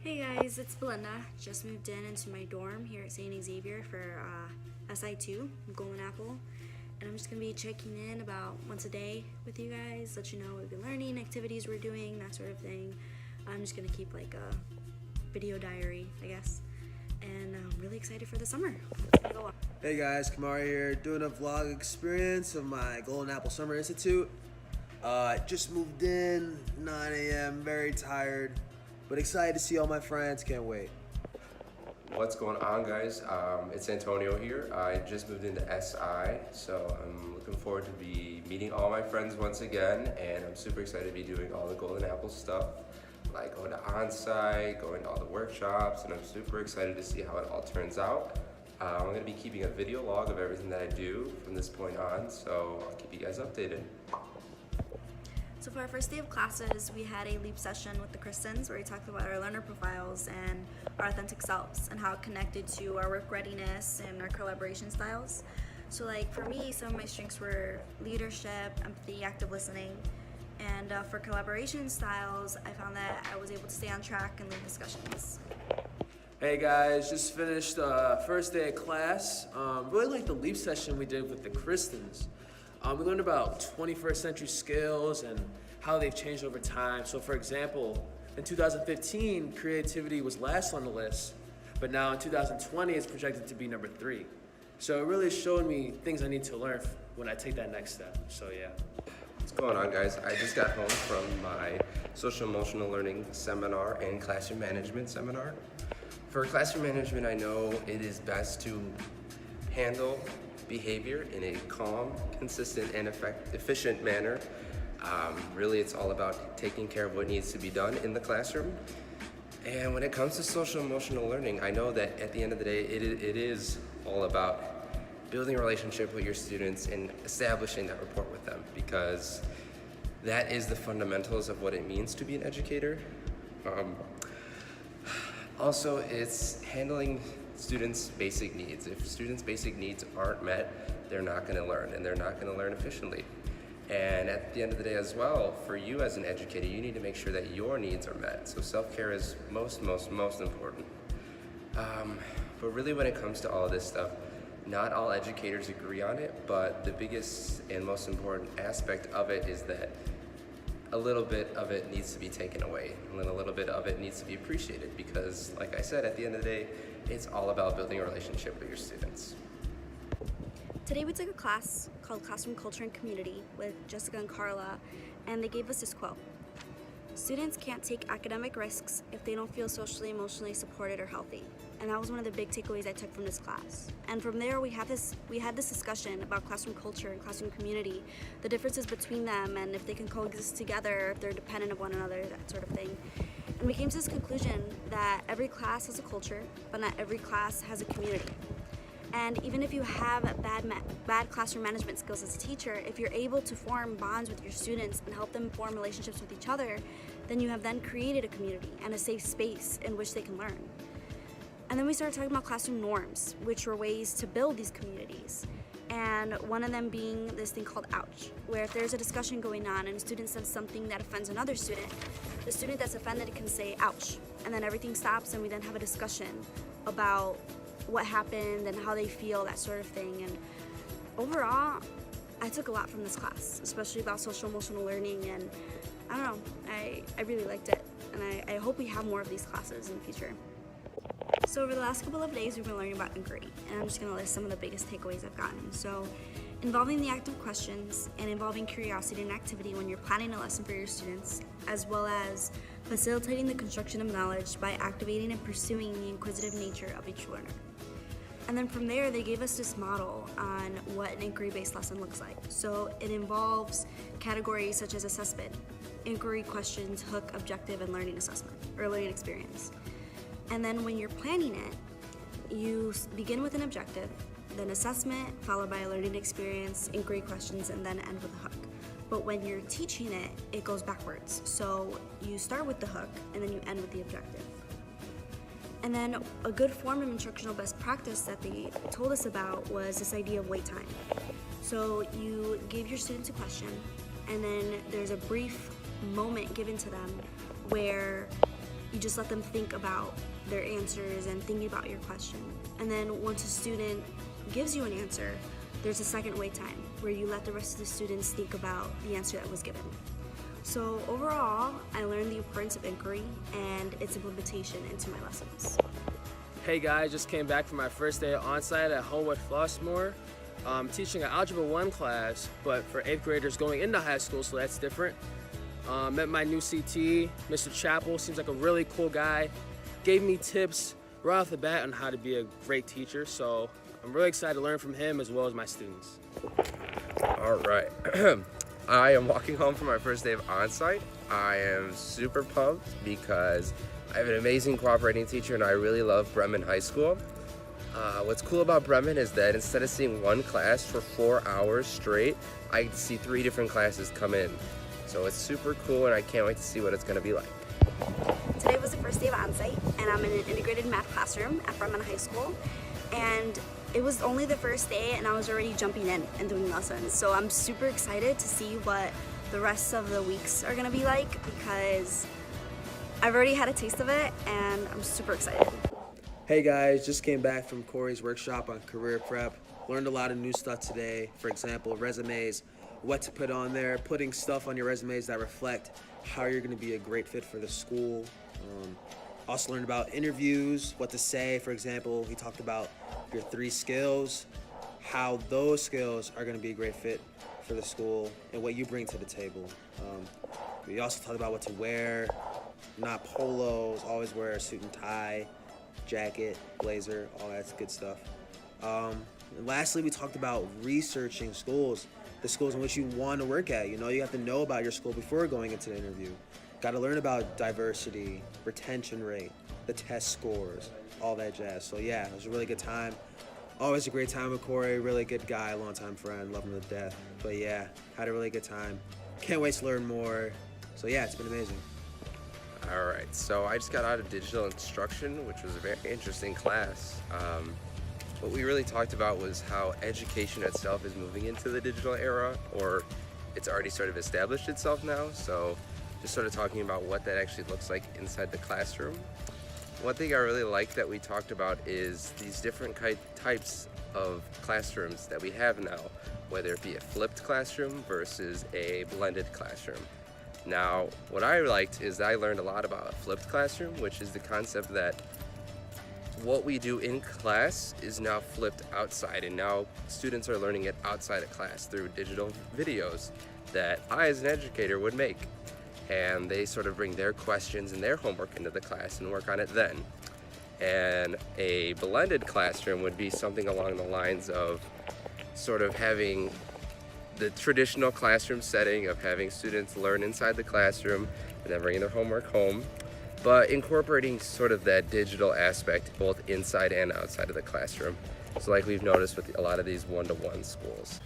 Hey guys, it's Belinda. Just moved into my dorm here at St Xavier for SI2, Golden Apple. And I'm just going to be checking in about once a day with you guys, let you know what we've been learning, activities we're doing, that sort of thing. I'm just going to keep like a video diary, I guess. And I'm really excited for the summer. Let's go on. Hey guys, Kamari here, doing a vlog experience of my Golden Apple Summer Institute. Just moved in, 9 a.m., very tired, but excited to see all my friends, can't wait. What's going on, guys? It's Antonio here. I just moved into SI, so I'm looking forward to be meeting all my friends once again, and I'm super excited to be doing all the Golden Apple stuff, like going to on-site, going to all the workshops, and I'm super excited to see how it all turns out. I'm going to be keeping a video log of everything that I do from this point on, so I'll keep you guys updated. So for our first day of classes, we had a LEAP session with the Christians where we talked about our learner profiles and our authentic selves and how it connected to our work readiness and our collaboration styles. So like for me, some of my strengths were leadership, empathy, active listening. And for collaboration styles, I found that I was able to stay on track and lead discussions. Hey guys, just finished first day of class. Really like the LEAP session we did with the Christians. We learned about 21st century skills and how they've changed over time. So for example, in 2015, creativity was last on the list, but now in 2020, it's projected to be number 3. So it really showed me things I need to learn when I take that next step, so yeah. What's going on, guys? I just got home from my social emotional learning seminar and classroom management seminar. For classroom management, I know it is best to handle behavior in a calm, consistent, and efficient manner. Really, it's all about taking care of what needs to be done in the classroom. And when it comes to social emotional learning, I know that at the end of the day, it is all about building a relationship with your students and establishing that rapport with them, because that is the fundamentals of what it means to be an educator. Also, it's handling students' basic needs. If students' basic needs aren't met, they're not going to learn, and they're not going to learn efficiently. And at the end of the day as well, for you as an educator, you need to make sure that your needs are met. So self-care is most important. But really, when it comes to all of this stuff, not all educators agree on it, but the biggest and most important aspect of it is that a little bit of it needs to be taken away, and then a little bit of it needs to be appreciated, because like I said, at the end of the day, it's all about building a relationship with your students. Today we took a class called Classroom Culture and Community with Jessica and Carla, and they gave us this quote: "Students can't take academic risks if they don't feel socially, emotionally supported or healthy." And that was one of the big takeaways I took from this class. And from there we had this discussion about classroom culture and classroom community, the differences between them, and if they can coexist together, if they're dependent of one another, that sort of thing. And we came to this conclusion that every class has a culture, but not every class has a community. And even if you have bad classroom management skills as a teacher, if you're able to form bonds with your students and help them form relationships with each other, then you have then created a community and a safe space in which they can learn. And then we started talking about classroom norms, which were ways to build these communities. And one of them being this thing called ouch, where if there's a discussion going on and a student says something that offends another student, the student that's offended can say ouch, and then everything stops and we then have a discussion about what happened and how they feel, that sort of thing. And overall, I took a lot from this class, especially about social emotional learning, and I don't know, I really liked it, and I hope we have more of these classes in the future. So over the last couple of days, we've been learning about inquiry, and I'm just going to list some of the biggest takeaways I've gotten. So, involving the active questions and involving curiosity and activity when you're planning a lesson for your students, as well as facilitating the construction of knowledge by activating and pursuing the inquisitive nature of each learner. And then from there, they gave us this model on what an inquiry-based lesson looks like. So it involves categories such as assessment, inquiry, questions, hook, objective, and learning assessment, or learning experience. And then when you're planning it, you begin with an objective, then assessment, followed by a learning experience, inquiry questions, and then end with a hook. But when you're teaching it, it goes backwards. So you start with the hook, and then you end with the objective. And then a good form of instructional best practice that they told us about was this idea of wait time. So you give your students a question, and then there's a brief moment given to them where you just let them think about their answers and thinking about your question. And then once a student gives you an answer, there's a second wait time where you let the rest of the students think about the answer that was given. So overall, I learned the importance of inquiry and its implementation into my lessons. Hey guys, just came back from my first day on-site at Homewood Flossmoor. Teaching an Algebra 1 class, but for 8th graders going into high school, so that's different. Met my new CT, Mr. Chappell, seems like a really cool guy. Gave me tips right off the bat on how to be a great teacher, so I'm really excited to learn from him as well as my students. All right. I am walking home from my first day of on-site. I am super pumped because I have an amazing cooperating teacher and I really love Bremen High School. What's cool about Bremen is that instead of seeing one class for 4 hours straight, I get to see 3 different classes come in. So it's super cool and I can't wait to see what it's going to be like. Today was the first day of on-site, and I'm in an integrated math classroom at Bremen High School. And it was only the first day and I was already jumping in and doing lessons. So I'm super excited to see what the rest of the weeks are gonna be like because I've already had a taste of it and I'm super excited. Hey guys, just came back from Corey's workshop on career prep. Learned a lot of new stuff today. For example, resumes, what to put on there, putting stuff on your resumes that reflect how you're gonna be a great fit for the school. Also learned about interviews, what to say. For example, he talked about your 3 skills, how those skills are gonna be a great fit for the school and what you bring to the table. We also talked about what to wear, not polos, always wear a suit and tie, jacket, blazer, all that good stuff. And lastly, we talked about researching schools, the schools in which you want to work at. You know, you have to know about your school before going into the interview. Got to learn about diversity, retention rate, the test scores, all that jazz. So yeah, it was a really good time. Always a great time with Corey, really good guy, longtime friend, love him to death. But yeah, had a really good time. Can't wait to learn more. So yeah, it's been amazing. All right, so I just got out of digital instruction, which was a very interesting class. What we really talked about was how education itself is moving into the digital era, or it's already sort of established itself now. So just sort of talking about what that actually looks like inside the classroom. One thing I really like that we talked about is these different types of classrooms that we have now, whether it be a flipped classroom versus a blended classroom. Now, what I liked is that I learned a lot about a flipped classroom, which is the concept that what we do in class is now flipped outside, and now students are learning it outside of class through digital videos that I, as an educator, would make. And they sort of bring their questions and their homework into the class and work on it then. And a blended classroom would be something along the lines of sort of having the traditional classroom setting of having students learn inside the classroom and then bringing their homework home, but incorporating sort of that digital aspect both inside and outside of the classroom. So like we've noticed with a lot of these one-to-one schools.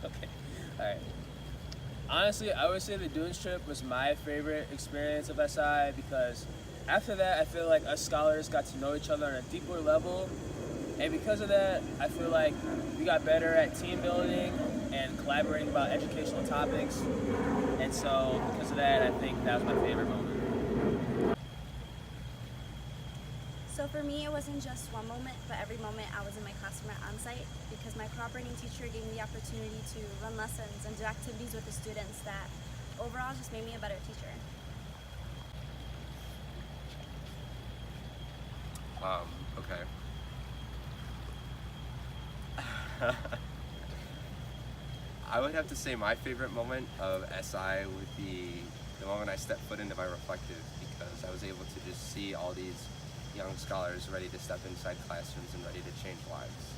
Okay, all right. Honestly, I would say the Dunes trip was my favorite experience of SI because after that, I feel like us scholars got to know each other on a deeper level. And because of that, I feel like we got better at team building and collaborating about educational topics. And so because of that, I think that was my favorite moment. So for me, it wasn't just one moment, but every moment I was in my classroom at on-site because my cooperating teacher gave me the opportunity to run lessons and do activities with the students that overall just made me a better teacher. Okay. I would have to say my favorite moment of SI would be the moment I stepped foot into my reflective, because I was able to just see all these young scholars ready to step inside classrooms and ready to change lives.